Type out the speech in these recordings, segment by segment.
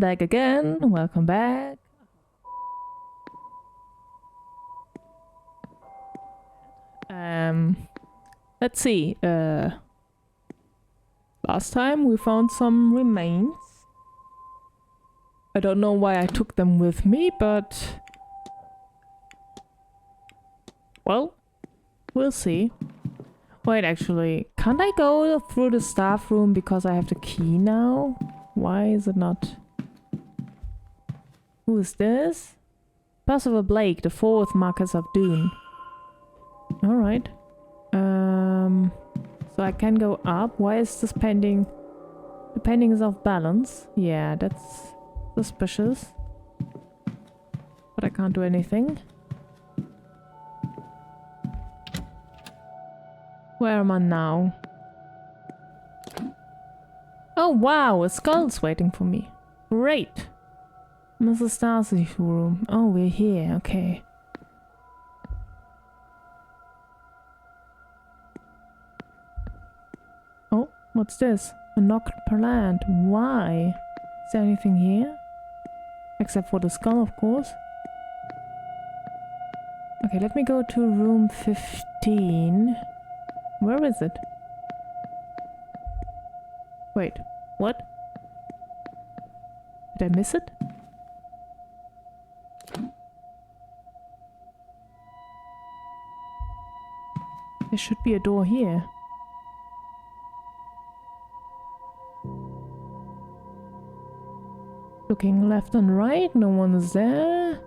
back again. Welcome back. Let's see. Last time we found some remains. I don't know why I took them with me, but well, we'll see. Wait, actually, can't I go through the staff room because I have the key now? Why is it not? Who is this? Percival Blake, the fourth Marquess of Doon. Alright. So I can go up. Why is this painting? The painting is off balance. Yeah, that's suspicious. But I can't do anything. Where am I now? Oh wow, a skull's waiting for me. Great. Mrs. Darcy's room. Oh, we're here. Okay. Oh, what's this? A knocked plant. Why? Is there anything here? Except for the skull, of course. Okay, let me go to room 15. Where is it? Wait, what? Did I miss it? There should be a door here. Looking left and right, no one is there.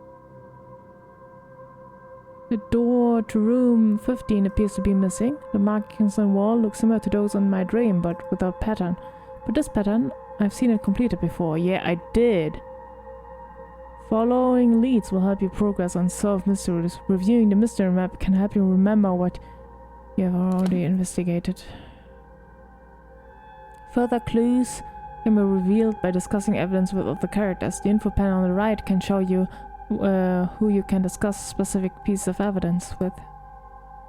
The door to room 15 appears to be missing. The markings on the wall look similar to those on my dream, but without pattern. But this pattern, I've seen it completed before. Yeah, I did. Following leads will help you progress and solve mysteries. Reviewing the mystery map can help you remember what you have already investigated. Further clues can be revealed by discussing evidence with other characters. The info panel on the right can show you who you can discuss specific pieces of evidence with.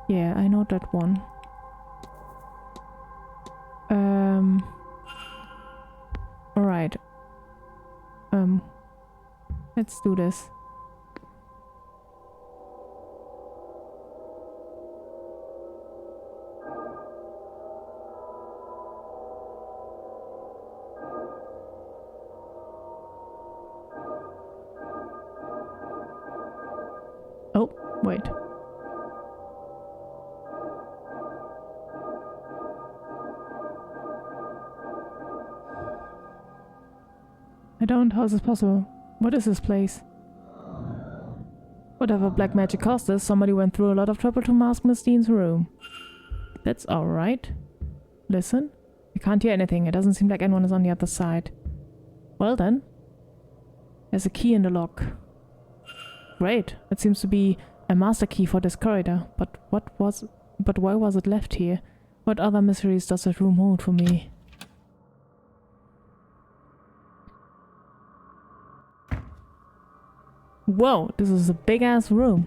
Yeah, I know that one. Alright. Let's do this. Oh, wait. I don't. How is this possible? What is this place? Whatever black magic caused this, somebody went through a lot of trouble to mask Miss Dean's room. That's alright. Listen. I can't hear anything. It doesn't seem like anyone is on the other side. Well then. There's a key in the lock. Great. It seems to be a master key for this corridor. But why was it left here? What other mysteries does this room hold for me? Whoa, this is a big ass room.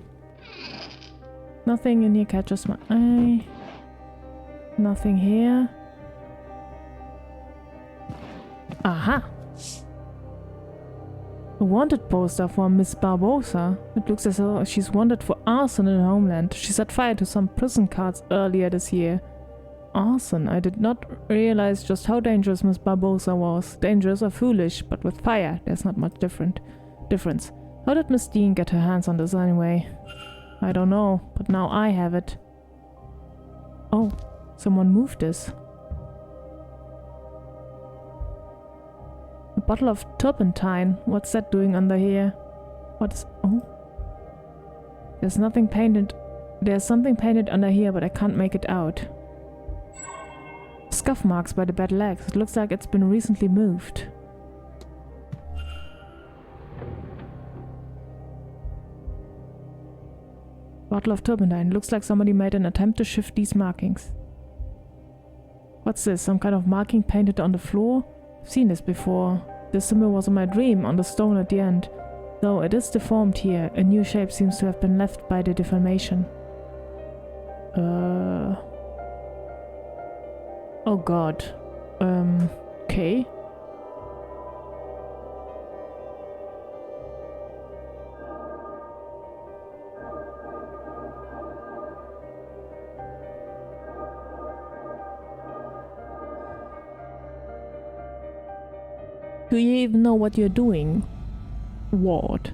Nothing in here catches my eye. Nothing here. Aha! A wanted poster for Miss Barbosa. It looks as though she's wanted for arson in her homeland. She set fire to some prison cards earlier this year. Arson? I did not realize just how dangerous Miss Barbosa was. Dangerous or foolish, but with fire, there's not much difference. How did Miss Dean get her hands on this anyway? I don't know, but now I have it. Oh, someone moved this. A bottle of turpentine. What's that doing under here? What is... Oh. There's something painted under here, but I can't make it out. Scuff marks by the bed legs. It looks like it's been recently moved. Bottle of turpentine. Looks like somebody made an attempt to shift these markings. What's this? Some kind of marking painted on the floor? I've seen this before. This symbol was in my dream, on the stone at the end. Though it is deformed here, a new shape seems to have been left by the deformation. Oh god. Okay. Do you even know what you're doing? Ward.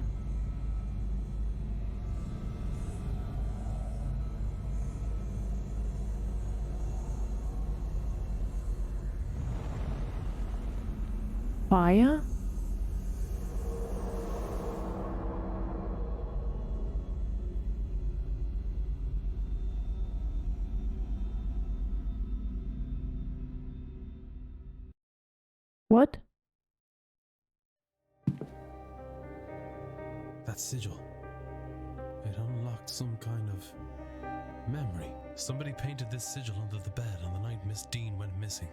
Fire? What? That sigil. It unlocked some kind of memory. Somebody painted this sigil under the bed on the night Miss Dean went missing.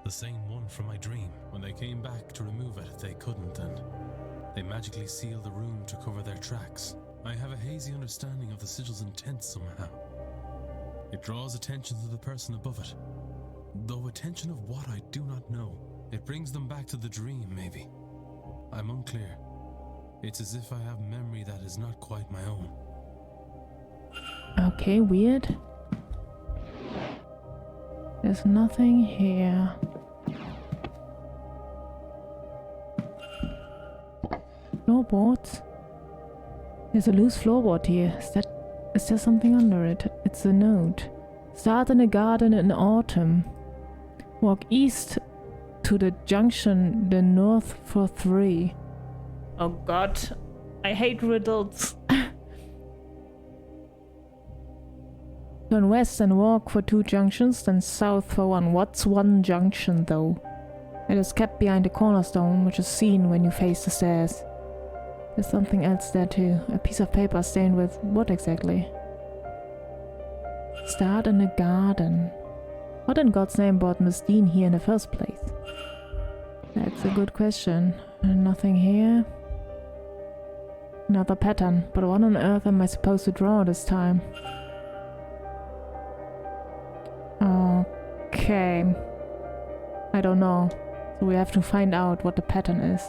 The same one from my dream. When they came back to remove it, they couldn't, and they magically sealed the room to cover their tracks. I have a hazy understanding of the sigil's intent somehow. It draws attention to the person above it. Though attention of what, I do not know. It brings them back to the dream, maybe. I'm unclear. It's as if I have memory that is not quite my own. Okay, weird. There's nothing here. Floorboards. There's a loose floorboard here. Is there something under it? It's a note. Start in a garden in autumn. Walk east to the junction, the north for 3. Oh god, I hate riddles. Turn west and walk for 2 junctions, then south for 1. What's 1 junction though? It is kept behind the cornerstone, which is seen when you face the stairs. There's something else there too. A piece of paper stained with what exactly? Start in a garden. What in God's name brought Miss Dean here in the first place? That's a good question. Nothing here. Another pattern, but what on earth am I supposed to draw this time? Okay. I don't know. So we have to find out what the pattern is.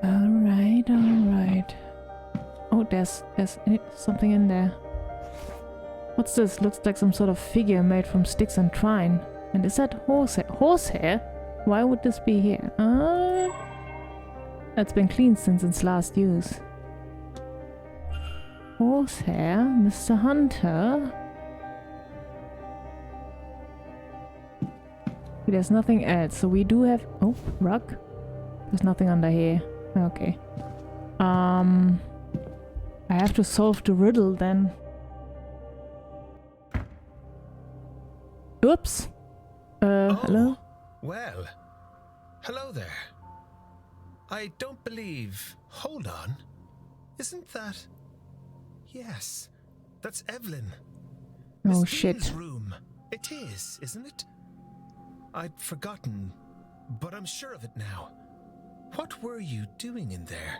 Alright, alright. Oh, there's something in there. What's this? Looks like some sort of figure made from sticks and twine. And is that horsehair? Horsehair? Why would this be here? It's been cleaned since its last use. Horsehair? Mr. Hunter? There's nothing else, so we do have... Oh, rug? There's nothing under here. Okay. I have to solve the riddle then. Oops. Hello? Well, hello there. I don't believe... Hold on. Isn't that... Yes, that's Evelyn. Oh, Miss shit. Dean's room. It is, isn't it? I'd forgotten, but I'm sure of it now. What were you doing in there?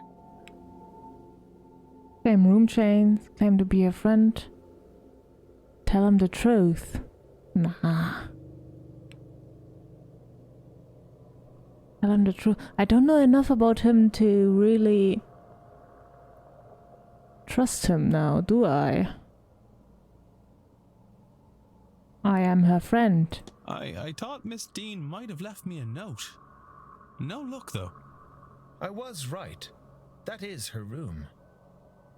Claim room chains, claim to be a friend. Tell him the truth. Nah. Tell him the truth. I don't know enough about him to really trust him now, do I? I am her friend. I thought Miss Dean might have left me a note. No luck, though. I was right. That is her room.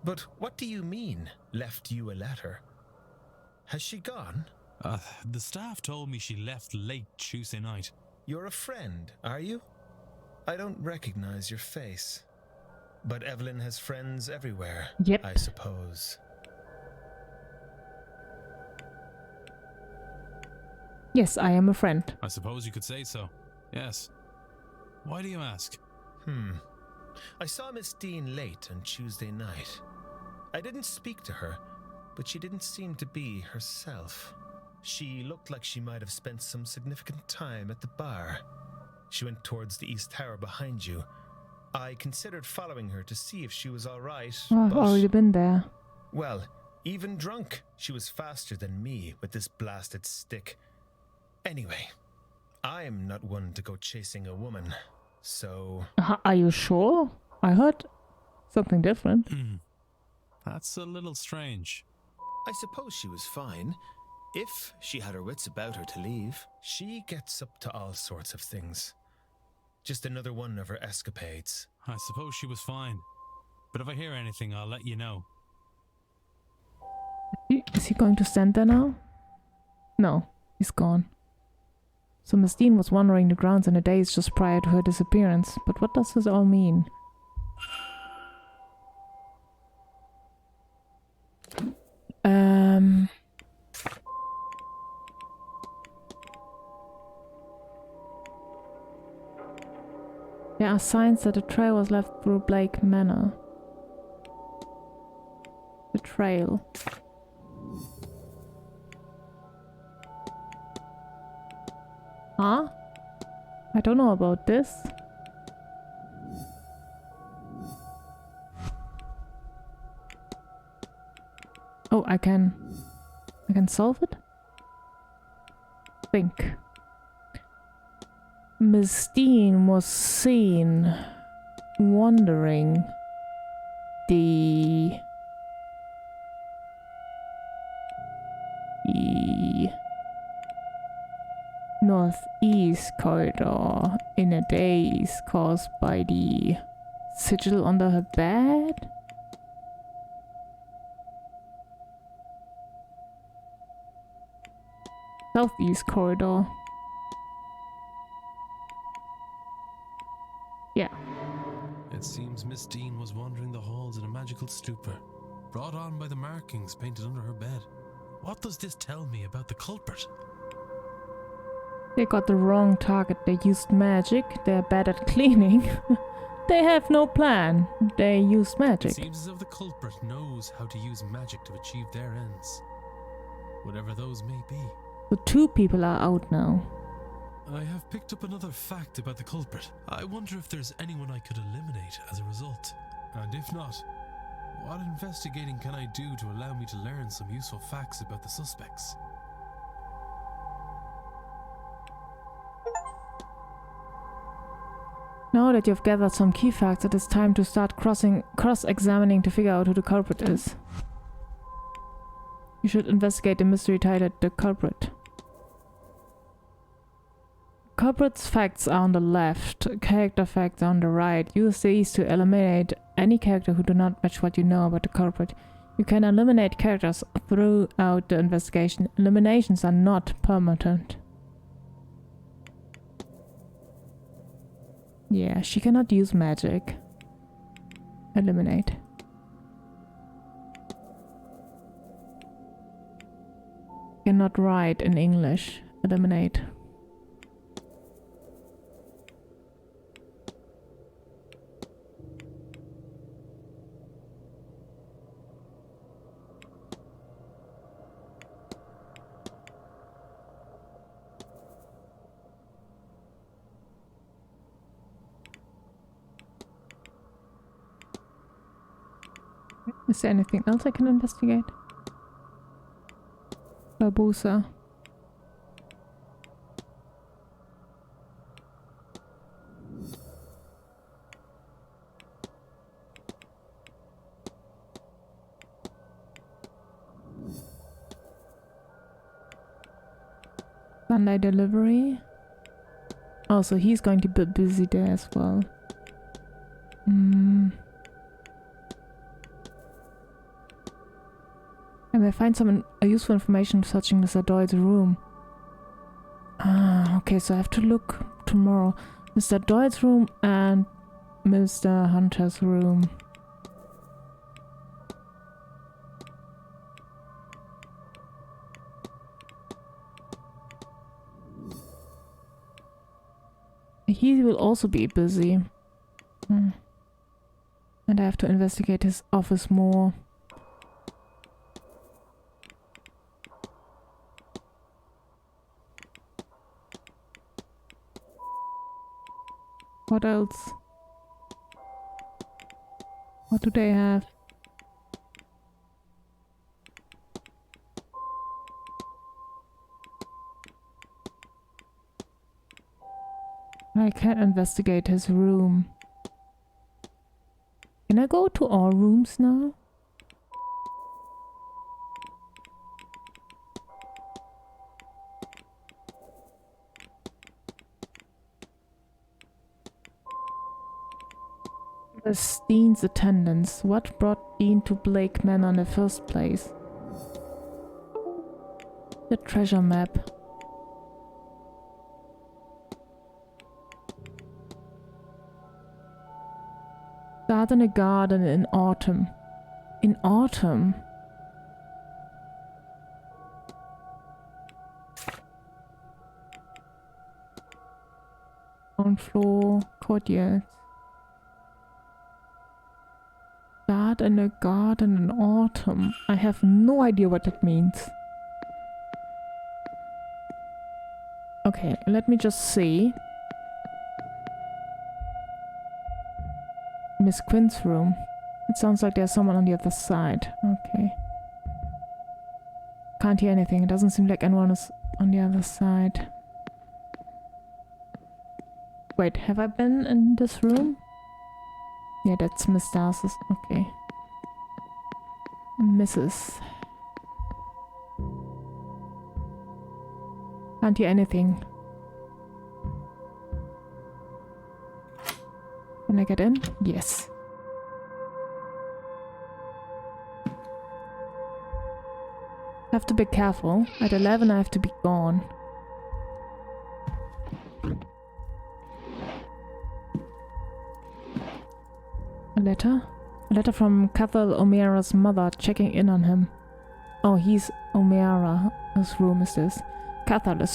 But what do you mean, left you a letter? Has she gone? The staff told me she left late Tuesday night. You're a friend, are you? I don't recognize your face. But Evelyn has friends everywhere, Yep. I suppose. Yes, I am a friend. I suppose you could say so. Yes. Why do you ask? I saw Miss Dean late on Tuesday night. I didn't speak to her, but she didn't seem to be herself. She looked like she might have spent some significant time at the bar. She went towards the East Tower behind you. I considered following her to see if she was all right. Oh, I've but, already been there. well, even drunk, she was faster than me with this blasted stick. Anyway, I'm not one to go chasing a woman, so... Are you sure? I heard something different. That's a little strange. I suppose she was fine. If she had her wits about her to leave. She gets up to all sorts of things. Just another one of her escapades. I suppose she was fine. But if I hear anything, I'll let you know. Is he going to stand there now? No, he's gone. So Miss Dean was wandering the grounds in the days just prior to her disappearance. But what does this all mean? There are signs that a trail was left through Blake Manor. The trail. Huh? I don't know about this. Oh, I can solve it? Think. Miss Dean was seen wandering the northeast corridor in a daze caused by the sigil under her bed? Southeast corridor. Yeah. It seems Miss Dean was wandering the halls in a magical stupor, brought on by the markings painted under her bed. What does this tell me about the culprit? They got the wrong target. They used magic. They're bad at cleaning. They have no plan. They use magic. It seems as if the culprit knows how to use magic to achieve their ends, whatever those may be. So 2 people are out now. I have picked up another fact about the culprit. I wonder if there's anyone I could eliminate as a result. And if not, what investigating can I do to allow me to learn some useful facts about the suspects? Now that you've gathered some key facts, it is time to start cross-examining to figure out who the culprit is. You should investigate the mystery titled The Culprit. Culprit's facts are on the left, character facts are on the right. Use these to eliminate any character who do not match what you know about the culprit. You can eliminate characters throughout the investigation. Eliminations are not permanent. Yeah, she cannot use magic. Eliminate. Cannot write in English. Eliminate. Is there anything else I can investigate? Barbosa. Sunday delivery. Also, he's going to be busy there as well. I may find some useful information searching Mr. Doyle's room. Ah, okay, so I have to look tomorrow. Mr. Doyle's room and Mr. Hunter's room. He will also be busy. And I have to investigate his office more. What else? What do they have? I can't investigate his room. Can I go to all rooms now? Was Dean's attendance? What brought Dean to Blake Manor in the first place? The treasure map. Start in a garden in autumn. In autumn? Ground floor, courtyard. Start in a garden in autumn. I have no idea what that means. Okay, let me just see. Miss Quinn's room. It sounds like there's someone on the other side. Okay. Can't hear anything. It doesn't seem like anyone is on the other side. Wait, have I been in this room? Yeah, that's Miss Darcy's. Okay. Mrs. Can't hear anything. Can I get in? Yes. Have to be careful. At 11 I have to be gone. A letter? A letter from Cathal O'Meara's mother checking in on him. Oh, he's O'Meara. Whose room is this? Cathal, a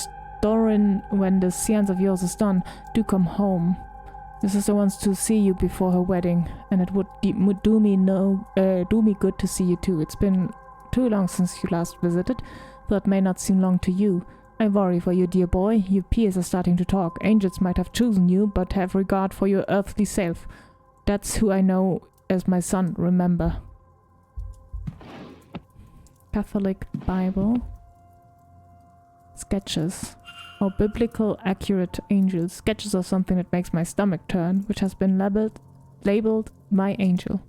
Doran, when the seance of yours is done, do come home. Your sister wants to see you before her wedding, and it would do me good to see you too. It's been too long since you last visited, though it may not seem long to you. I worry for you, dear boy. Your peers are starting to talk. Angels might have chosen you, but have regard for your earthly self. That's who I know as my son, remember. Catholic Bible. Sketches. Or biblical accurate angels. Sketches of something that makes my stomach turn, which has been labeled my angel.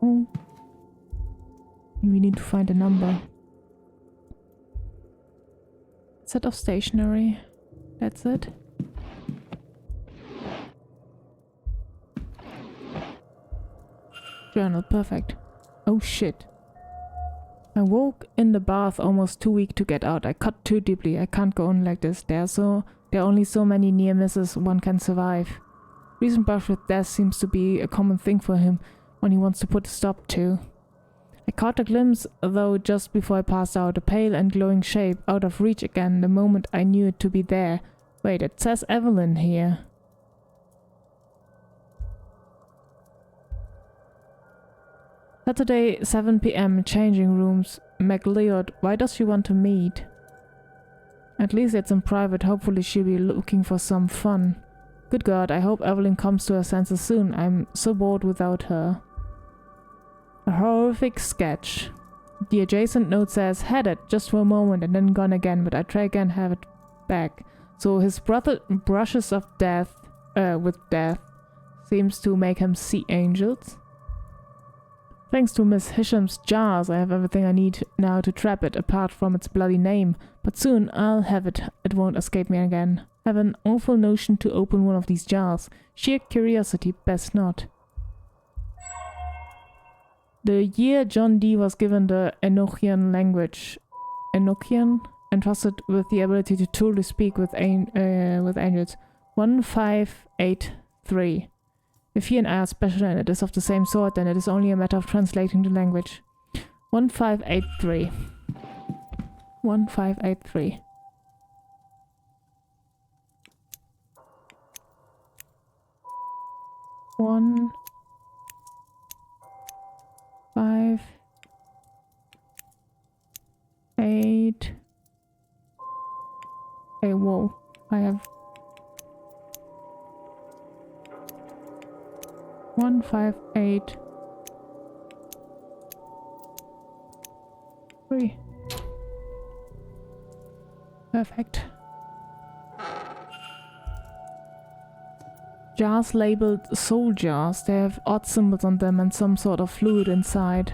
Oh. We need to find a number. Set of stationery. That's it. Journal, perfect. Oh shit. I woke in the bath almost too weak to get out. I cut too deeply. I can't go on like this. There are only so many near misses one can survive. Recent brush with death seems to be a common thing for him when he wants to put a stop to. I caught a glimpse, though, just before I passed out, a pale and glowing shape, out of reach again the moment I knew it to be there. Wait, it says Evelyn here. Saturday, 7 p.m, changing rooms. McLeod, why does she want to meet? At least it's in private, hopefully she'll be looking for some fun. Good God, I hope Evelyn comes to her senses soon. I'm so bored without her. A horrific sketch. The adjacent note says, had it just for a moment and then gone again, but I try again, have it back. So his brother brushes of death, with death, seems to make him see angels. Thanks to Miss Hisham's jars, I have everything I need now to trap it, apart from its bloody name. But soon I'll have it. It won't escape me again. I have an awful notion to open one of these jars. Sheer curiosity, best not. The year John Dee was given the Enochian language. Enochian? Entrusted with the ability to truly speak with angels. 1583. If he and I are special and it is of the same sort, then it is only a matter of translating the language. 1583. 1583. One. 5. 8. Hey, whoa. I have 158 3. Perfect. Jars labeled soul jars. They have odd symbols on them and some sort of fluid inside.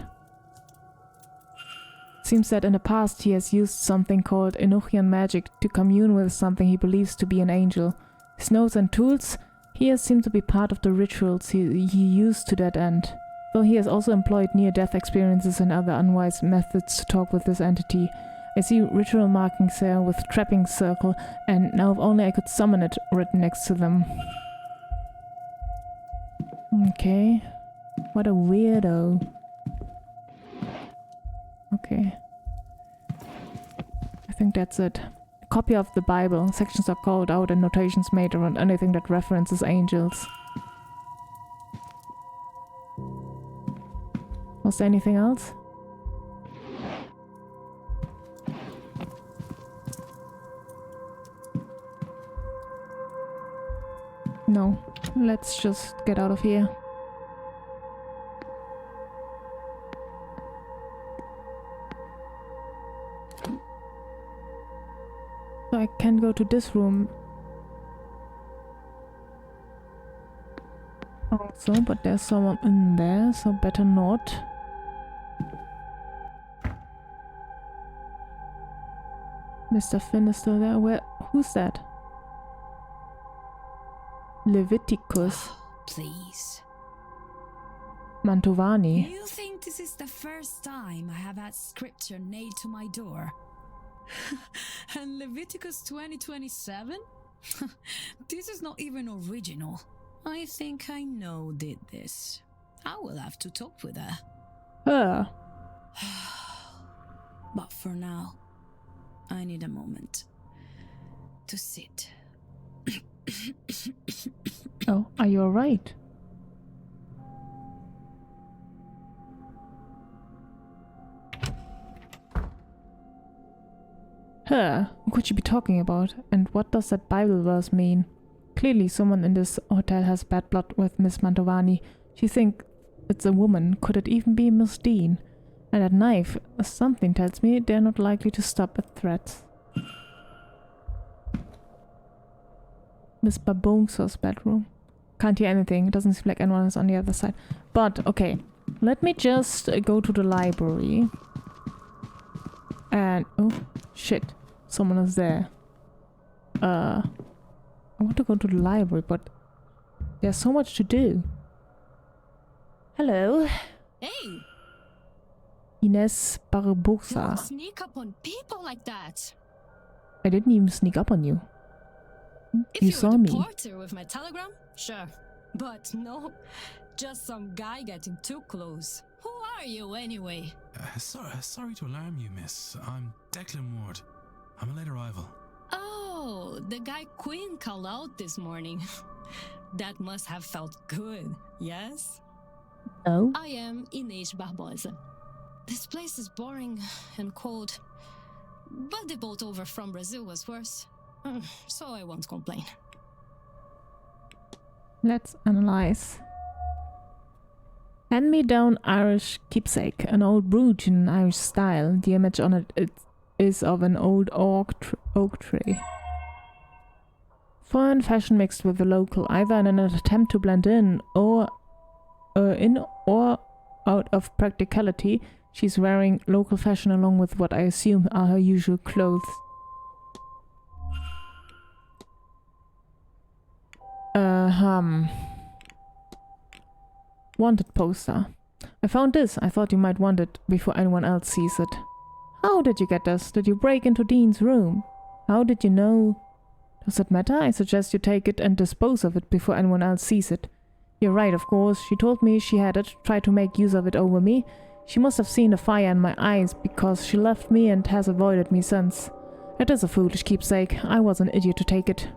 seems that in the past he has used something called Enochian magic to commune with something he believes to be an angel. His notes and tools here seem to be part of the rituals he used to that end, though he has also employed near-death experiences and other unwise methods to talk with this entity. I see ritual markings there with trapping circle, and now if only I could summon it written next to them. Okay. What a weirdo. Okay. I think that's it. A copy of the Bible. Sections are called out and notations made around anything that references angels. Was there anything else? No. Let's just get out of here. So I can go to this room also, but there's someone in there, so better not. Mr. Finn is still there. Who's that? Leviticus. Please. Mantovani. You think this is the first time I have had scripture nailed to my door? And Leviticus 20:27? This is not even original. I think I know who did this. I will have to talk with her. Her. But for now, I need a moment to sit. Oh, are you alright? Her? Who could she be talking about? And what does that Bible verse mean? Clearly someone in this hotel has bad blood with Miss Mantovani. She thinks it's a woman. Could it even be Miss Dean? And that knife, something tells me they're not likely to stop at threats. Miss Barbonsa's bedroom. Can't hear anything. It doesn't seem like anyone is on the other side. But, okay. Let me just go to the library. And... oh, shit. Someone is there. I want to go to the library, but... there's so much to do. Hello. Hey! Ines Barbosa. Don't sneak up on people like that. I didn't even sneak up on you. If You you saw were the me. porter with my telegram, sure. But no, just some guy getting too close. Who are you anyway? Sorry to alarm you, miss. I'm Declan Ward. I'm a late arrival. Oh, the guy Quinn called out this morning. That must have felt good, yes? Oh? I am Inês Barbosa. This place is boring and cold, but the boat over from Brazil was worse, so I won't complain. Let's analyze. Hand-me-down Irish keepsake, an old brooch in Irish style. The image on it is of an old oak tree. Foreign fashion mixed with the local, either in an attempt to blend in or out of practicality. She's wearing local fashion along with what I assume are her usual clothes. Wanted poster. I found this. I thought you might want it before anyone else sees it. How did you get this? Did you break into Dean's room? How did you know? Does it matter? I suggest you take it and dispose of it before anyone else sees it. You're right, of course. She told me she had it, tried to make use of it over me. She must have seen the fire in my eyes because she left me and has avoided me since. It is a foolish keepsake. I was an idiot to take it.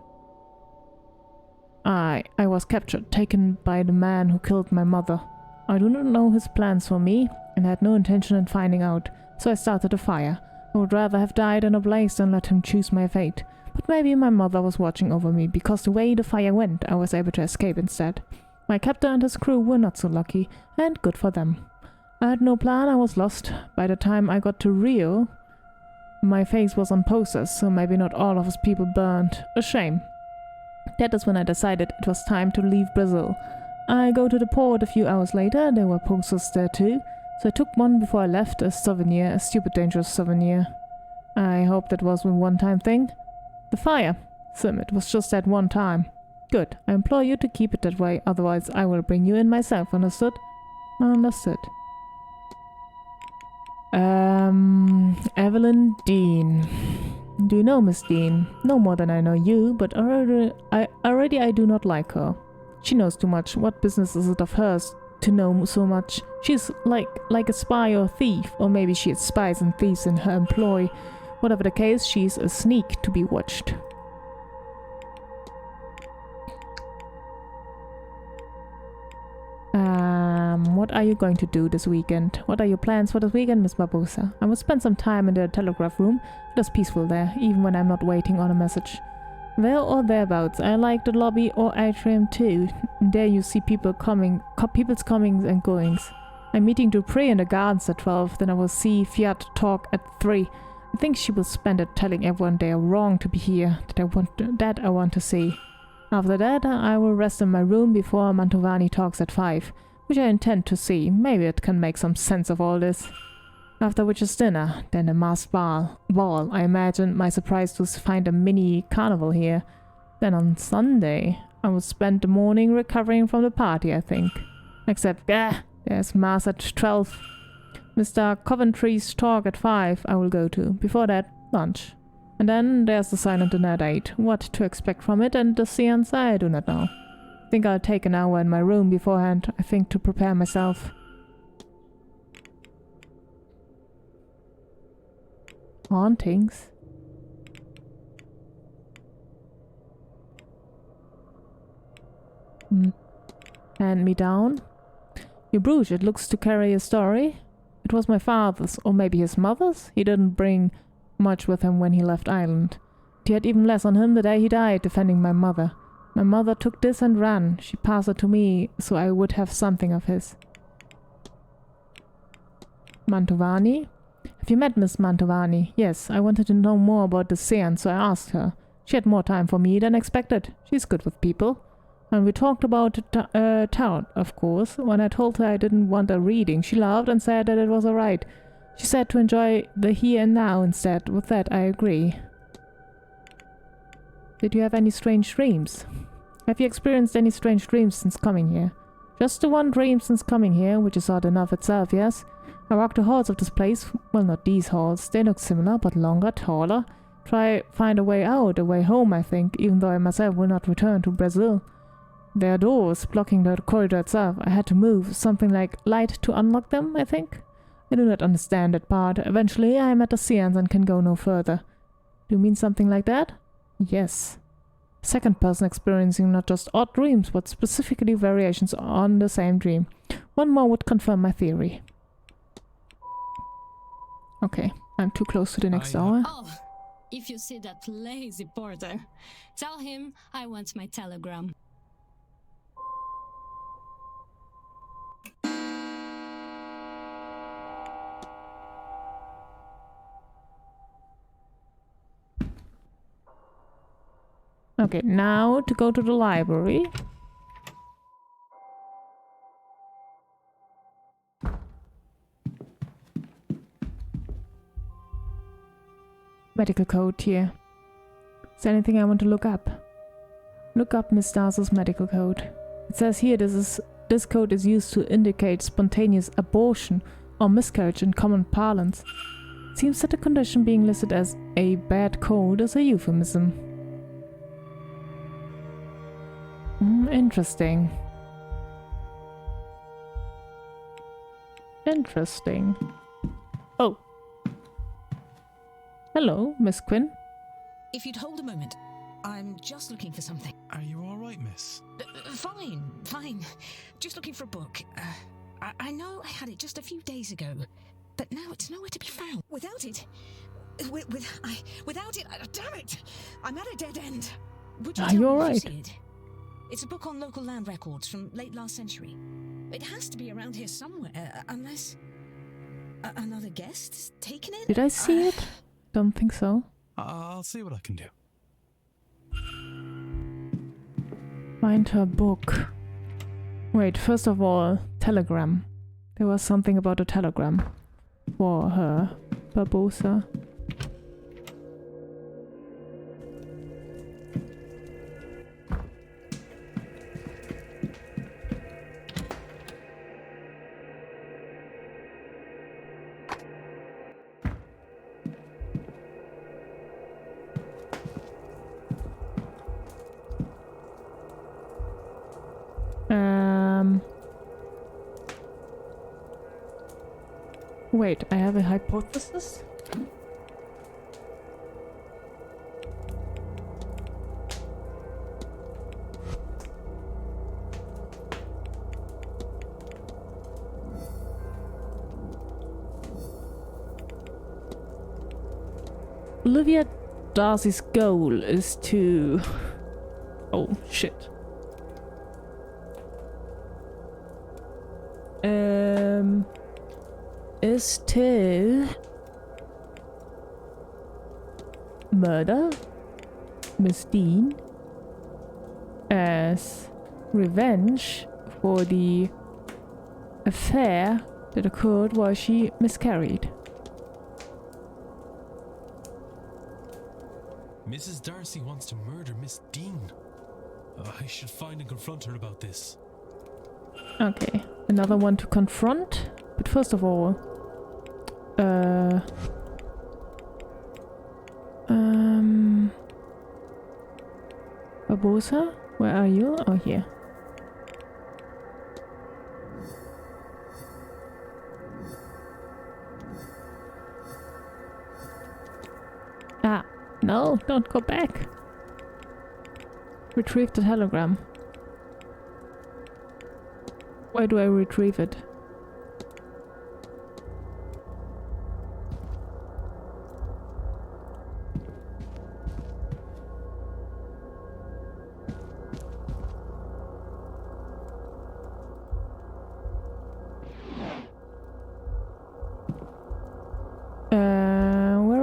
I was captured, taken by the man who killed my mother. I do not know his plans for me, and had no intention in finding out, so I started a fire. I would rather have died in a blaze than let him choose my fate. But maybe my mother was watching over me, because the way the fire went, I was able to escape instead. My captor and his crew were not so lucky, and good for them. I had no plan, I was lost. By the time I got to Rio, my face was on posters, so maybe not all of his people burned. A shame. That is when I decided it was time to leave Brazil. I go to the port a few hours later, there were posters there too. So I took one before I left, a souvenir, a stupid dangerous souvenir. I hope that was a one-time thing. The fire. Sim, it was just that one time. Good. I implore you to keep it that way, otherwise I will bring you in myself, understood? Understood. Evelyn Dean. Do you know Miss Dean? No more than I know you, but already I do not like her. She knows too much. What business is it of hers to know so much? She's like a spy or thief, or maybe she has spies and thieves in her employ. Whatever the case, she's a sneak to be watched. What are you going to do this weekend? What are your plans for this weekend, Miss Barbosa? I will spend some time in the telegraph room. It is peaceful there, even when I'm not waiting on a message. There or thereabouts. I like the lobby or atrium too. There you see people's comings and goings. I'm meeting Dupree in the gardens at 12, then I will see Fiat talk at 3. I think she will spend it telling everyone they are wrong to be here, that I want to see. After that, I will rest in my room before Mantovani talks at 5, which I intend to see. Maybe it can make some sense of all this. After which is dinner, then a masked ball. I imagine my surprise to find a mini carnival here. Then on Sunday, I will spend the morning recovering from the party, I think. Except, there's mass at 12. Mr. Coventry's talk at 5 I will go to. Before that, lunch. And then there's the silent dinner at 8. What to expect from it and the séance I do not know. I think I'll take an hour in my room beforehand, I think, to prepare myself. Hauntings? Hand me down. Your brooch, it looks to carry a story. It was my father's, or maybe his mother's. He didn't bring much with him when he left Ireland. He had even less on him the day he died, defending my mother. My mother took this and ran. She passed it to me, so I would have something of his. Mantovani? Have you met Miss Mantovani? Yes, I wanted to know more about the séance, so I asked her. She had more time for me than expected. She's good with people. And we talked about tarot, of course. When I told her I didn't want a reading, she laughed and said that it was alright. She said to enjoy the here and now instead. With that, I agree. Did you have any strange dreams? Have you experienced any strange dreams since coming here? Just the one dream since coming here, which is odd enough itself, yes? I walked the halls of this place. Well, not these halls. They look similar, but longer, taller. Try find a way out, a way home, I think, even though I myself will not return to Brazil. There are doors blocking the corridor itself. I had to move something like light to unlock them, I think. I do not understand that part. Eventually, I am at the séance and can go no further. Do you mean something like that? Yes. Second person experiencing not just odd dreams, but specifically variations on the same dream. One more would confirm my theory. Okay, I'm too close to the next hour. Oh, if you see that lazy porter, tell him I want my telegram. Okay, now to go to the library. Medical code here. Is there anything I want to look up? Look up Miss Darcy's medical code. It says here this code is used to indicate spontaneous abortion or miscarriage in common parlance. It seems that the condition being listed as a bad cold is a euphemism. Interesting. Interesting. Oh. Hello, Miss Quinn. If you'd hold a moment, I'm just looking for something. Are you alright, miss? Fine. Just looking for a book. I know I had it just a few days ago, but now it's nowhere to be found. Without it, damn it! I'm at a dead end. Would you Are tell you me if alright? see it? It's a book on local land records from late last century. It has to be around here somewhere, unless another guest has taken it. Did I see it? Don't think so. I'll see what I can do. Find her book. Wait, first of all, telegram. There was something about a telegram for her, Barbosa. Wait, I have a hypothesis? Olivia Darcy's goal is to... Oh, shit. Is to murder Miss Dean as revenge for the affair that occurred while she miscarried. Mrs. Darcy wants to murder Miss Dean. I should find and confront her about this. Okay, another one to confront. But first of all, Barbosa, where are you? Oh, here. Ah, no, don't go back. Retrieve the telegram. Why do I retrieve it?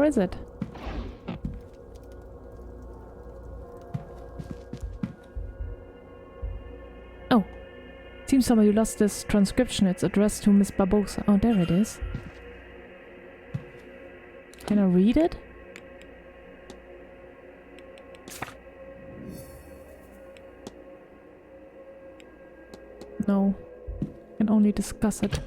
Where is it? Oh. Seems somebody lost this transcription. It's addressed to Miss Barbosa. Oh, there it is. Can I read it? No. Can only discuss it.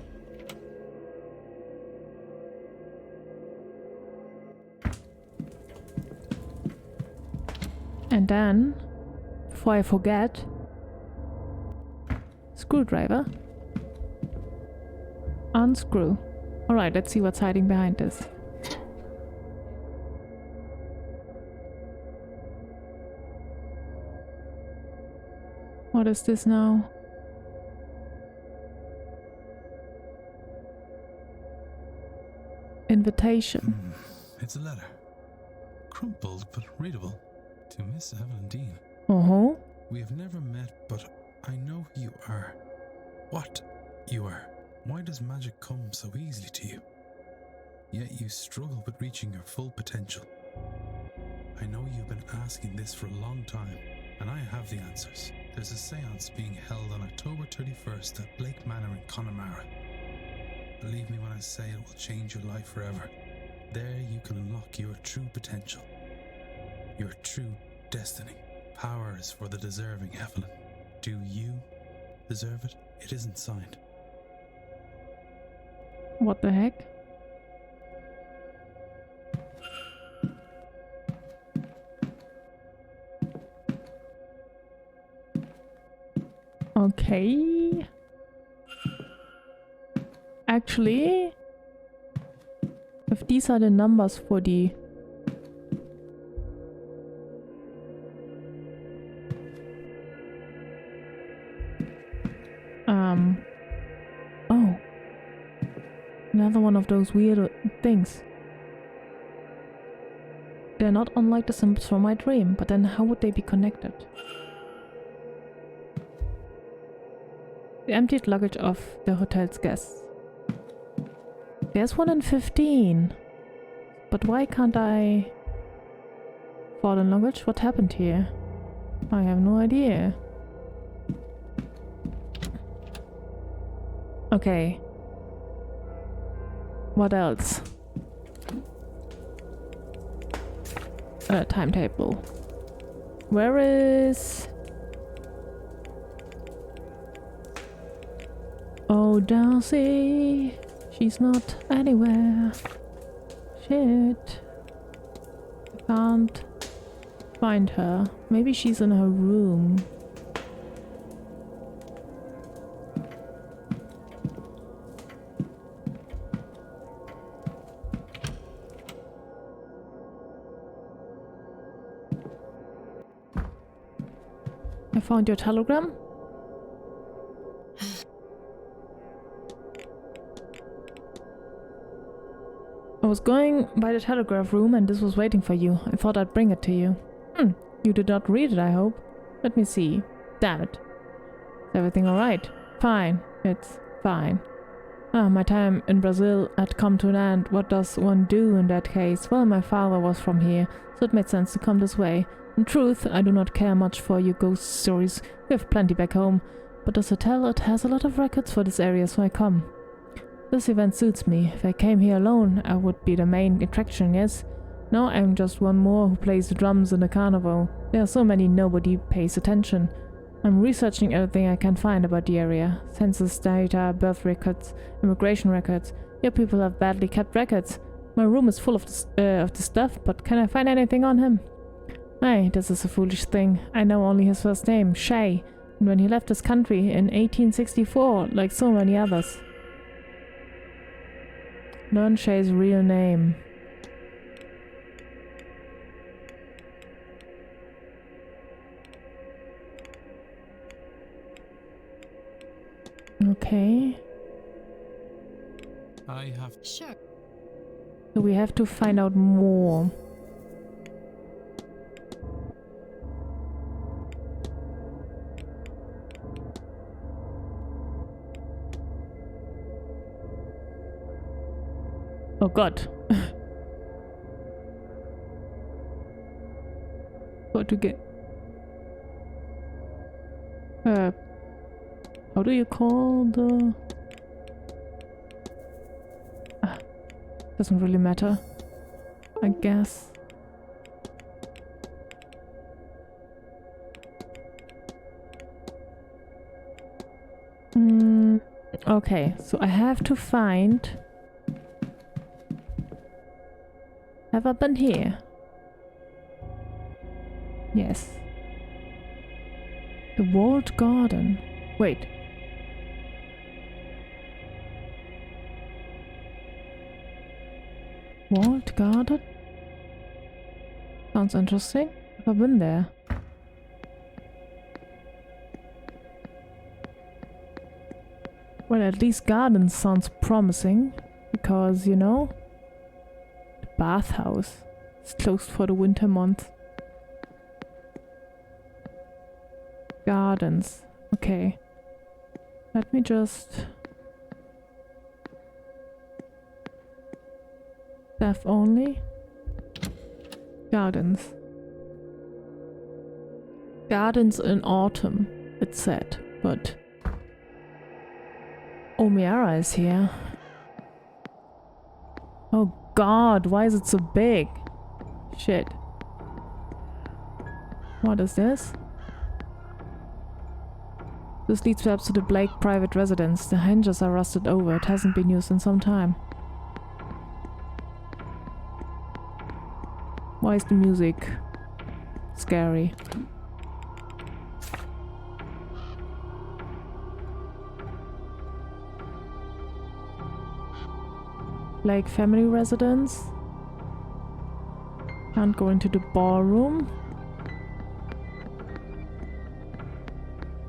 And then, before I forget, screwdriver. Unscrew. Alright, let's see what's hiding behind this. What is this now? Invitation. It's a letter. Crumpled but readable. To Miss Evelyn Dean. Uh-huh. We have never met, but I know who you are. What you are. Why does magic come so easily to you? Yet you struggle with reaching your full potential. I know you've been asking this for a long time, and I have the answers. There's a séance being held on October 31st at Blake Manor in Connemara. Believe me when I say it will change your life forever. There you can unlock your true potential. Your true destiny. Power is for the deserving, Evelyn. Do you deserve it? It isn't signed. What the heck? Okay. Actually, if these are the numbers for the oh, another one of those weird things. They're not unlike the symbols from my dream, but then how would they be connected? The emptied luggage of the hotel's guests. There's one in 15. But why can't I... Fallen luggage? What happened here? I have no idea. Okay. What else? Timetable. Where is... Oh, Darcy. She's not anywhere. Shit. I can't find her. Maybe she's in her room. I found your telegram. I was going by the telegraph room and this was waiting for you. I thought I'd bring it to you. You did not read it, I hope. Let me see. Damn it. Is everything alright? Fine. It's fine. My time in Brazil had come to an end. What does one do in that case? Well, my father was from here, so it made sense to come this way. In truth, I do not care much for your ghost stories. We have plenty back home. But this hotel, it has a lot of records for this area, so I come. This event suits me. If I came here alone, I would be the main attraction, yes? Now I'm just one more who plays the drums in the carnival. There are so many nobody pays attention. I'm researching everything I can find about the area. Census data, birth records, immigration records. Your people have badly kept records. My room is full of the stuff, but can I find anything on him? Aye, this is a foolish thing. I know only his first name, Shay, and when he left this country in 1864, like so many others. Learn Shay's real name. Okay. I have... Sure. So we have to find out more. Oh god. What to get? How do you call the... doesn't really matter, I guess. Okay, so I have to find... Have I been here? Yes. The walled garden. Wait. Walled garden? Sounds interesting. Have I been there? Well, at least garden sounds promising. Because, you know, the bathhouse is closed for the winter months. Gardens. Okay. Let me just... Staff only. Gardens. Gardens in autumn, it said, but... Omiara is here. Oh god, why is it so big? Shit. What is this? This leads perhaps to the Blake private residence. The hinges are rusted over. It hasn't been used in some time. Why is the music scary? Blake family residence. Can't go into the ballroom.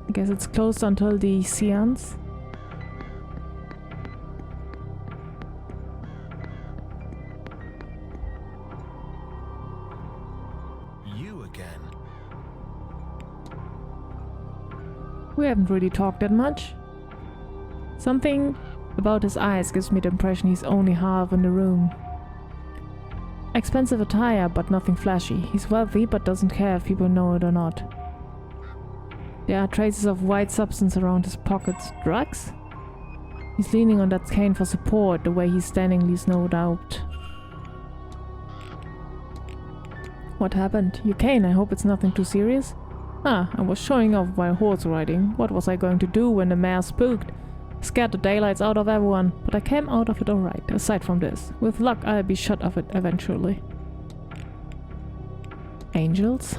I guess it's closed until the Séance. You again? We haven't really talked that much. Something about his eyes gives me the impression he's only half in the room. Expensive attire, but nothing flashy. He's wealthy, but doesn't care if people know it or not. There are traces of white substance around his pockets. Drugs? He's leaning on that cane for support. The way he's standing leaves no doubt. What happened? Your cane, I hope it's nothing too serious? Ah, I was showing off while horse riding. What was I going to do when the mare spooked? Scared the daylights out of everyone, but I came out of it alright, aside from this. With luck, I'll be shut of it eventually. Angels?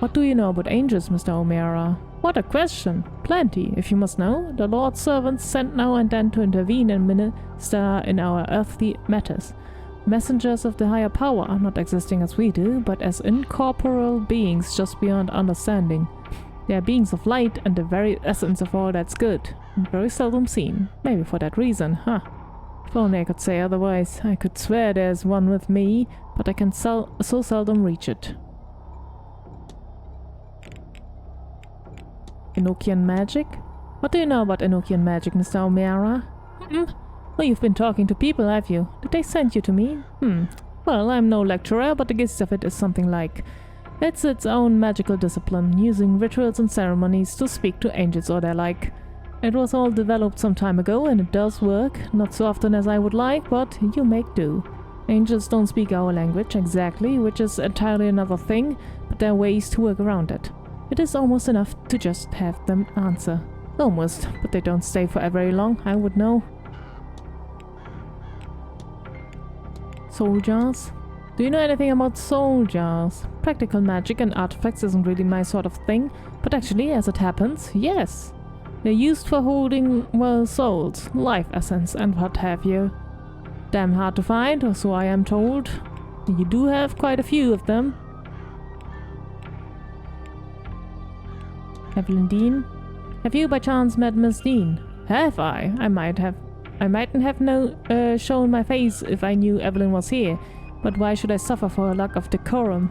What do you know about angels, Mr. O'Meara? What a question! Plenty, if you must know. The Lord's servants sent now and then to intervene and minister in our earthly matters. Messengers of the higher power, not existing as we do, but as incorporeal beings just beyond understanding. They are beings of light and the very essence of all that's good, and very seldom seen. Maybe for that reason, huh? If only I could say otherwise. I could swear there's one with me, but I can so seldom reach it. Enochian magic? What do you know about Enochian magic, Mr. O'Meara? Well, you've been talking to people, have you? Did they send you to me? Well, I'm no lecturer, but the gist of it is something like... It's its own magical discipline, using rituals and ceremonies to speak to angels or their like. It was all developed some time ago, and it does work. Not so often as I would like, but you make do. Angels don't speak our language exactly, which is entirely another thing, but there are ways to work around it. It is almost enough to just have them answer. Almost, but they don't stay for very long, I would know. Soul jars? Do you know anything about soul jars? Practical magic and artifacts isn't really my sort of thing, but actually, as it happens, yes. They're used for holding, well, souls, life essence and what have you. Damn hard to find, or so I am told. You do have quite a few of them. Evelyn Dean? Have you by chance met Miss Dean? Have I? I mightn't have shown my face if I knew Evelyn was here, but why should I suffer for a lack of decorum?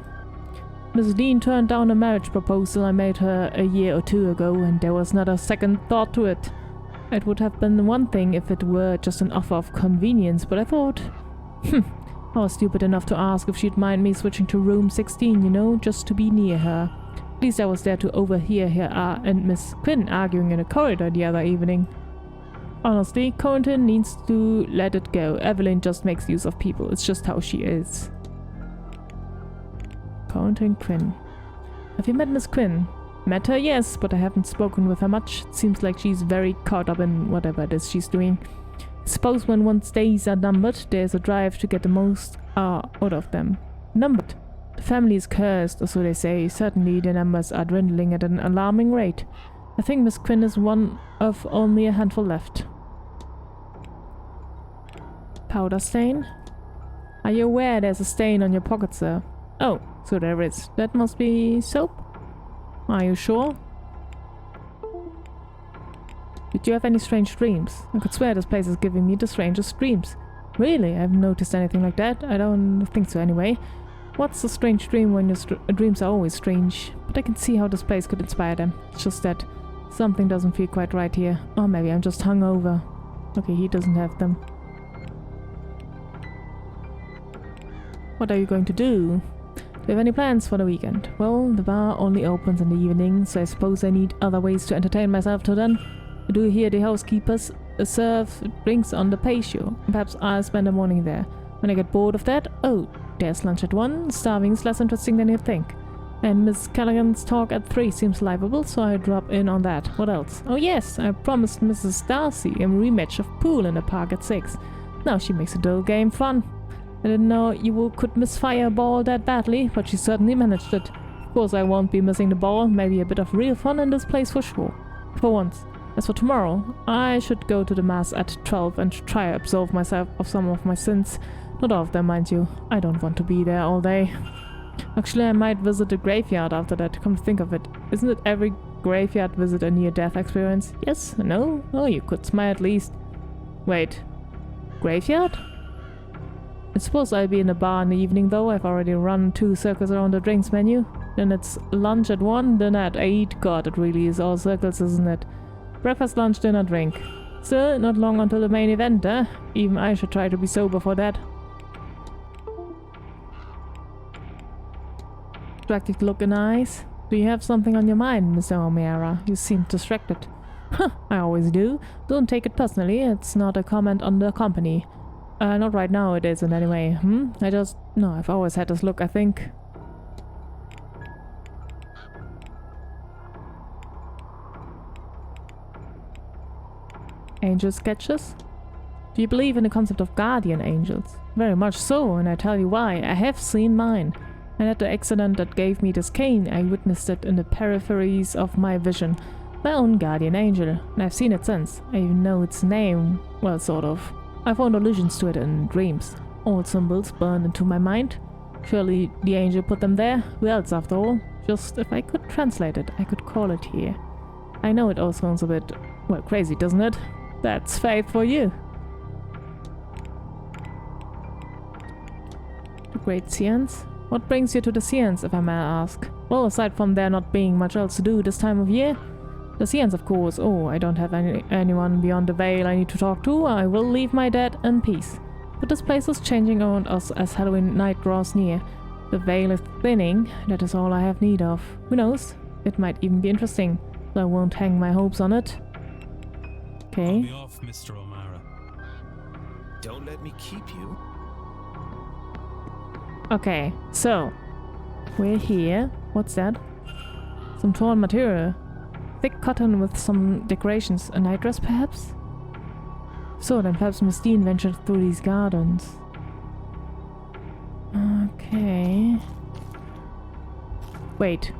Miss Dean turned down a marriage proposal I made her a year or two ago, and there was not a second thought to it. It would have been one thing if it were just an offer of convenience, but I thought... I was stupid enough to ask if she'd mind me switching to room 16, you know, just to be near her. At least I was there to overhear her and Miss Quinn arguing in a corridor the other evening. Honestly, Corentin needs to let it go. Evelyn just makes use of people. It's just how she is. Corentin Quinn. Have you met Miss Quinn? Met her, yes, but I haven't spoken with her much. It seems like she's very caught up in whatever it is she's doing. I suppose when one's days are numbered, there's a drive to get the most out of them. Numbered? The family is cursed, or so they say. Certainly the numbers are dwindling at an alarming rate. I think Miss Quinn is one of only a handful left. Powder stain? Are you aware there's a stain on your pocket, sir? Oh, so there is. That must be soap? Are you sure? Did you have any strange dreams? I could swear this place is giving me the strangest dreams. Really? I haven't noticed anything like that. I don't think so anyway. What's a strange dream when your dreams are always strange? But I can see how this place could inspire them. It's just that something doesn't feel quite right here. Or maybe I'm just hungover. Okay, he doesn't have them. What are you going to do? Do you have any plans for the weekend? Well, the bar only opens in the evening, so I suppose I need other ways to entertain myself till then. I do hear the housekeepers serve drinks on the patio. Perhaps I'll spend the morning there. When I get bored of that, oh, there's lunch at 1. Starving is less interesting than you think. And Miss Callaghan's talk at 3 seems livable, so I drop in on that. What else? Oh yes, I promised Mrs. Darcy a rematch of pool in the park at 6. Now she makes a dull game fun. I didn't know you could misfire a ball that badly, but she certainly managed it. Of course I won't be missing the ball, maybe a bit of real fun in this place for sure. For once. As for tomorrow, I should go to the mass at 12 and try to absolve myself of some of my sins. Not all of them, mind you. I don't want to be there all day. Actually, I might visit the graveyard after that, come to think of it. Isn't it every graveyard visit a near-death experience? Yes? No? Oh, you could smile at least. Wait. Graveyard? I suppose I'll be in a bar in the evening though. I've already run 2 circles around the drinks menu. Then it's lunch at 1, dinner at 8. God, it really is all circles, isn't it? Breakfast, lunch, dinner, drink. Still, not long until the main event, eh? Even I should try to be sober for that. Distracted look in eyes. Do you have something on your mind, Mr. O'Meara? You seem distracted. Huh, I always do. Don't take it personally, it's not a comment on the company. Not right now it isn't anyway. No, I've always had this look, I think. Angel sketches? Do you believe in the concept of guardian angels? Very much so, and I tell you why. I have seen mine. And at the accident that gave me this cane, I witnessed it in the peripheries of my vision. My own guardian angel, and I've seen it since. I even know its name, well, sort of. I found allusions to it in dreams. Old symbols burned into my mind. Surely the angel put them there? Who else, after all? Just if I could translate it, I could call it here. I know it all sounds a bit, well, crazy, doesn't it? That's faith for you. The Great Séance? What brings you to the Séance, if I may ask? Well, aside from there not being much else to do this time of year. The Séance, of course. Oh, I don't have anyone beyond the veil I need to talk to. I will leave my dead in peace. But this place is changing around us as Halloween night draws near. The veil is thinning. That is all I have need of. Who knows? It might even be interesting. So I won't hang my hopes on it. I'll Okay. be off, Mr. O'Mara. Don't let me keep you. Okay, so we're here. What's that? Some torn material. Thick cotton with some decorations. A nightdress, perhaps? So then perhaps Miss Dean ventured through these gardens. Okay. Wait.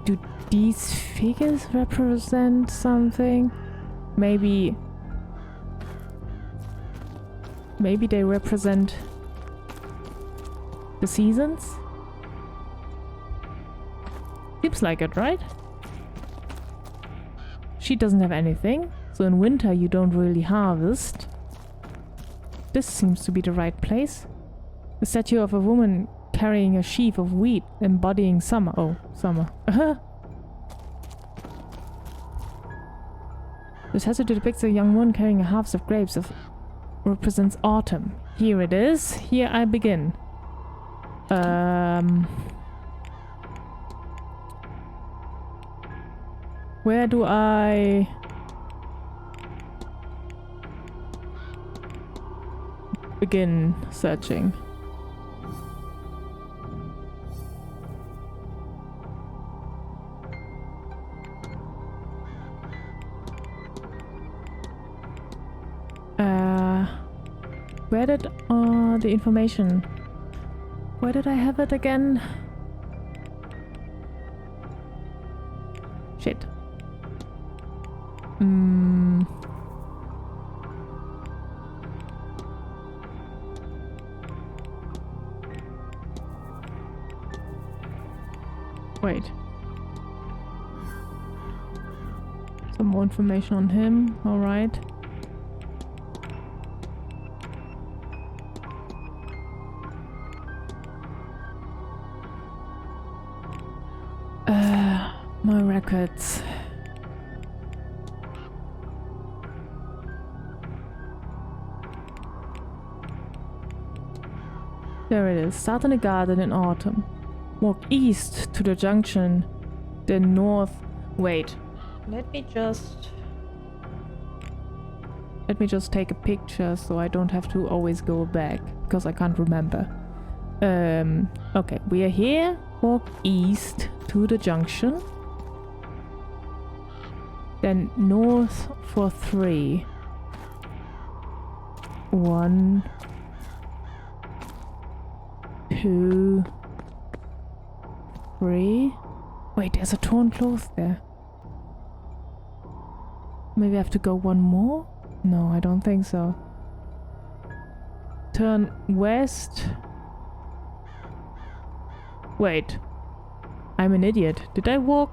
Do these figures represent something? Maybe they represent the seasons? Seems like it, right? She doesn't have anything, so in winter you don't really harvest. This seems to be the right place. The statue of a woman carrying a sheaf of wheat embodying summer. Oh, summer. This statue depicts a young woman carrying a harvest of grapes of represents autumn. Here it is. Here I begin. Where do I begin searching? Where did the information? Where did I have it again? Shit. Wait. Some more information on him. All right. My records. There it is. Start in the garden in autumn. Walk east to the junction. Then north. Wait. Let me just take a picture so I don't have to always go back because I can't remember. Okay, we are here. Walk east to the junction. Then north for 3. 1, 2, 3. Wait, there's a torn cloth there. Maybe I have to go one more? No, I don't think so. Turn west. Wait. I'm an idiot. Did I walk?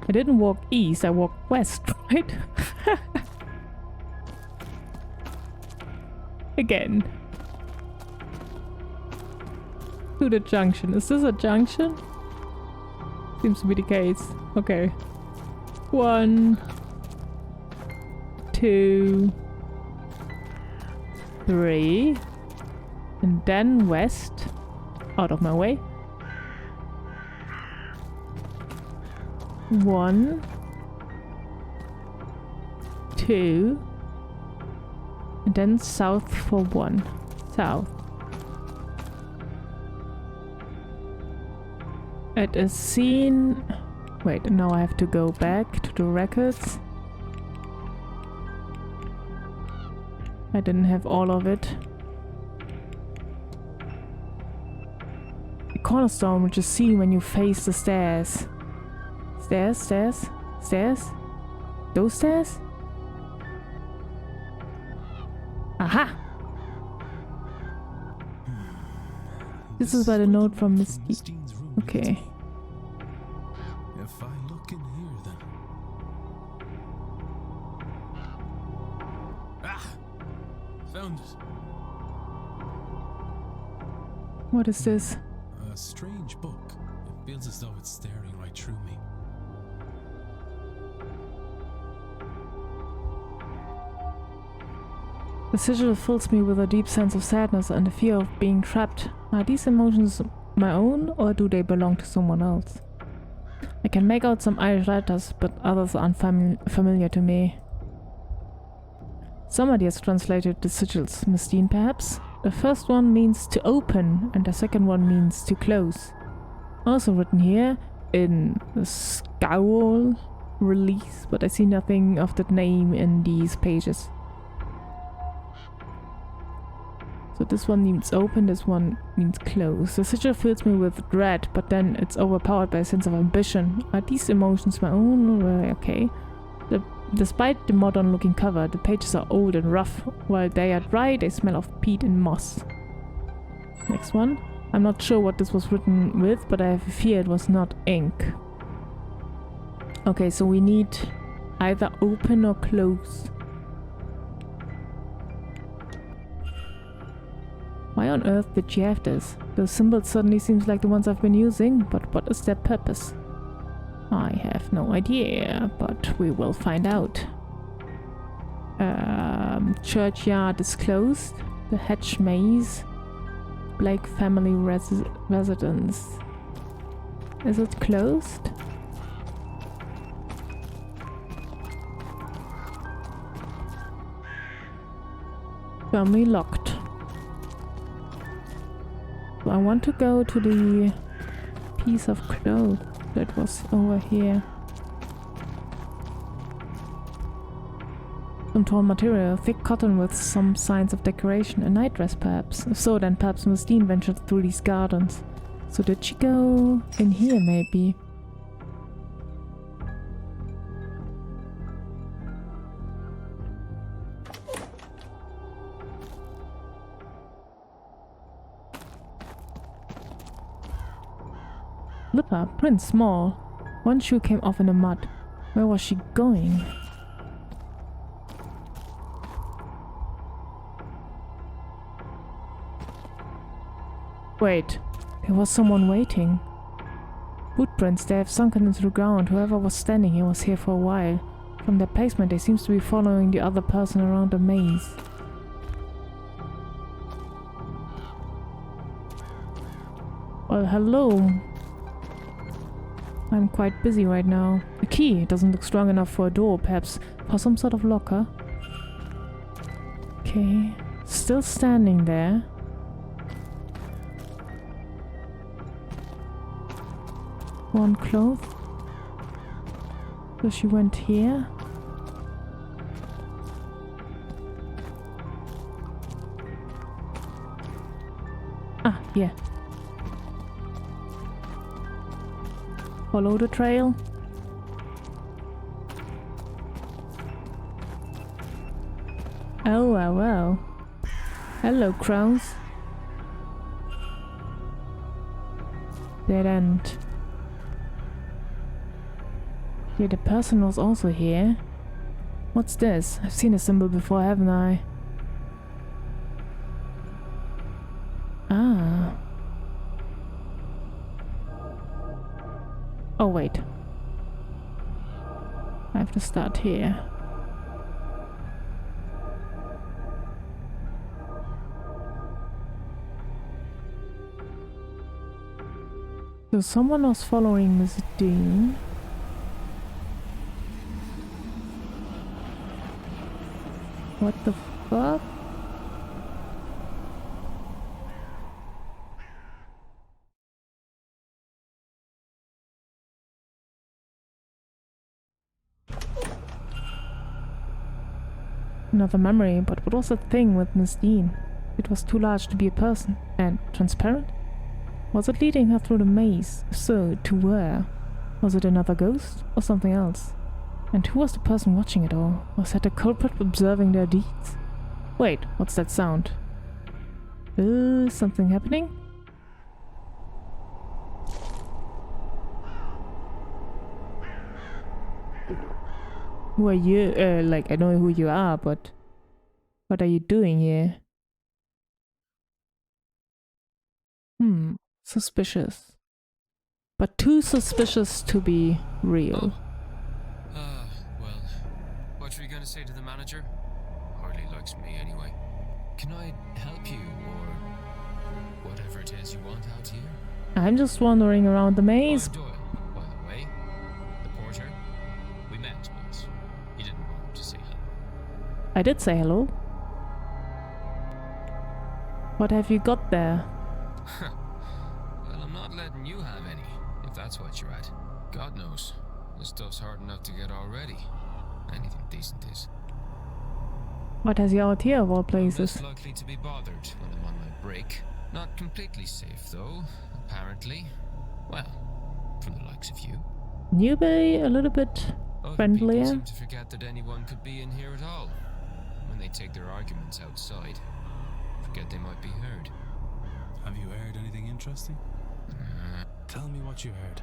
I didn't walk east, I walked west, right? Again. To the junction. Is this a junction? Seems to be the case. Okay. 1, 2, 3. And then west. Out of my way. 1, 2, and then south for 1. South. It is seen... Wait, now I have to go back to the records. I didn't have all of it. The cornerstone, which is seen when you face the stairs. Stairs, stairs, stairs? Those stairs? Aha! This is by the note from Miss Dean's room. Okay. If I look in here, then. Ah! Found it. What is this? A strange book. It feels as though it's staring right through me. The sigil fills me with a deep sense of sadness and the fear of being trapped. Are these emotions my own, or do they belong to someone else? I can make out some Irish letters, but others are unfamiliar to me. Somebody has translated the sigils. Miss Dean, perhaps? The first one means to open, and the second one means to close. Also written here in the scowl release, but I see nothing of that name in these pages. So this one means open, this one means close. The sigil fills me with dread, but then it's overpowered by a sense of ambition. Are these emotions my own? Okay. Despite the modern-looking cover, the pages are old and rough. While they are dry, they smell of peat and moss. Next one. I'm not sure what this was written with, but I have a fear it was not ink. Okay, so we need either open or close. Why on earth did she have this? Those symbols certainly seem like the ones I've been using, but what is their purpose? I have no idea, but we will find out. Churchyard is closed. The Hedge Maze. Blake family residence. Is it closed? Firmly locked. So I want to go to the piece of cloth that was over here. Some torn material, thick cotton with some signs of decoration. A nightdress perhaps. If so, then perhaps Miss Dean ventured through these gardens. So did she go in here maybe? Slipper, print small. One shoe came off in the mud. Where was she going? Wait, there was someone waiting. Footprints, they have sunken into the ground. Whoever was standing here was here for a while. From their placement, they seem to be following the other person around the maze. Well, hello. I'm quite busy right now. A key doesn't look strong enough for a door, perhaps for some sort of locker. Okay, still standing there. One cloth. So she went here. Ah, yeah. Follow the trail. Oh, wow, wow. Hello, crows. Dead end. Yeah, the person was also here. What's this? I've seen a symbol before, haven't I? Ah. Oh, wait. I have to start here. So someone was following Miss Dean. What the fuck? Another memory, but what was that thing with Miss Dean? It was too large to be a person. And transparent? Was it leading her through the maze? If so, to where? Was it another ghost? Or something else? And who was the person watching it all? Was that the culprit observing their deeds? Wait, what's that sound? Something happening? Who are you? Like, I know who you are, but what are you doing here? Suspicious. But too suspicious to be real. Well, what were you gonna say to the manager? Hardly likes me anyway. Can I help you, or whatever it is you want out here? I'm just wandering around the maze. I'm Doyle, by the way. The porter. We met, but you didn't want to say hello. I did say hello. What have you got there? Well, I'm not letting you have any, if that's what you're at. God knows, this stuff's hard enough to get already. Anything decent is. What has you out here of all I'm places? less likely to be bothered when I'm on my break. Not completely safe, though, apparently. Well, from the likes of you. Newbie, a little bit Other friendlier. people seem to forget that anyone could be in here at all. When they take their arguments outside, forget they might be heard. Have you heard anything interesting? Tell me what you heard,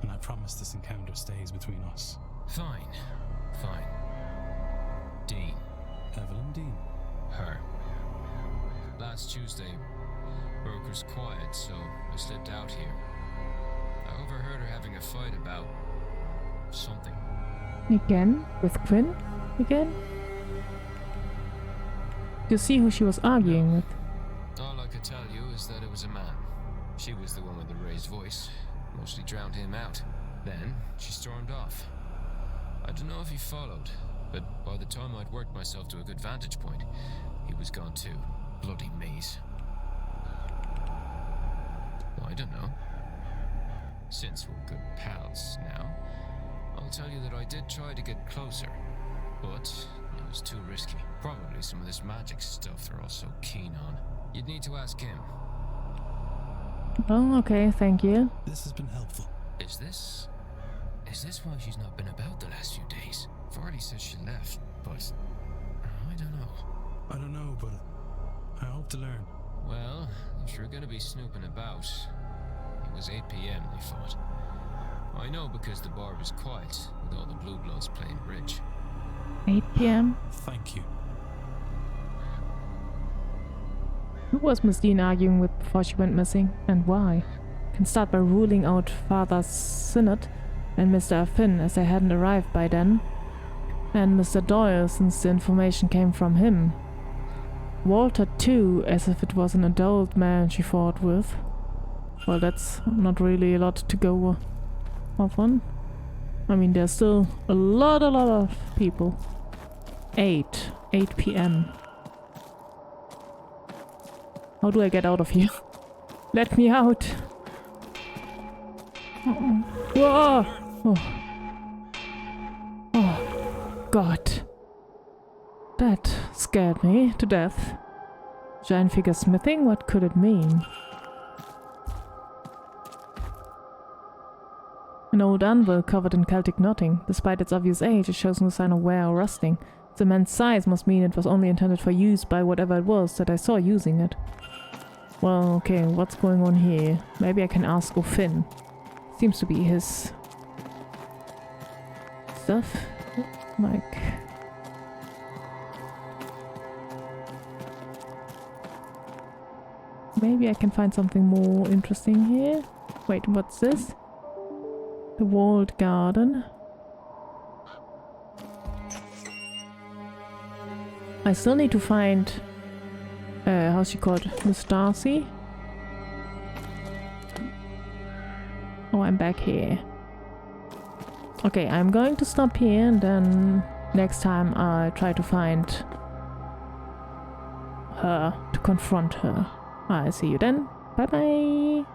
and I promise this encounter stays between us. Fine. Dean. Evelyn Dean. Her. Last Tuesday, broker's quiet, so I slipped out here. I overheard her having a fight about something. Again? With Quinn? Again? You see who she was arguing with? All I could tell you is that it was a man. She was the one with the raised voice. Mostly drowned him out. Then, she stormed off. I don't know if he followed, but by the time I'd worked myself to a good vantage point, he was gone too. Bloody maze. I don't know. Since we're good pals now, I'll tell you that I did try to get closer, but it was too risky. Probably some of this magic stuff they're all so keen on. You'd need to ask him. Oh, okay, thank you. This has been helpful. Is this why she's not been about the last few days? Varley says she left, but I don't know, but I hope to learn. Well, if you're gonna be snooping about, it was 8 p.m. they fought. I know because the bar was quiet, with all the blue bloods playing bridge. 8 p.m. Thank you. Who was Miss Dean arguing with before she went missing, and why? Can start by ruling out Father Sinnott and Mr. Finn, as they hadn't arrived by then, and Mr. Doyle, since the information came from him. Walter too, as if it was an adult man she fought with. Well, that's not really a lot to go off on. I mean, there's still a lot of people. 8 p.m. How do I get out of here? Let me out! Whoa! Oh, God. That scared me to death. Giant figure smithing? What could it mean? An old anvil covered in Celtic knotting. Despite its obvious age, it shows no sign of wear or rusting. Its immense size must mean it was only intended for use by whatever it was that I saw using it. Well, okay, what's going on here? Maybe I can ask O'Finn. Seems to be his stuff. Like... Maybe I can find something more interesting here. Wait, what's this? The walled garden. I still need to find... how's she called? Miss Darcy? Oh, I'm back here. Okay, I'm going to stop here and then next time I'll try to find her, to confront her. I'll see you then. Bye bye.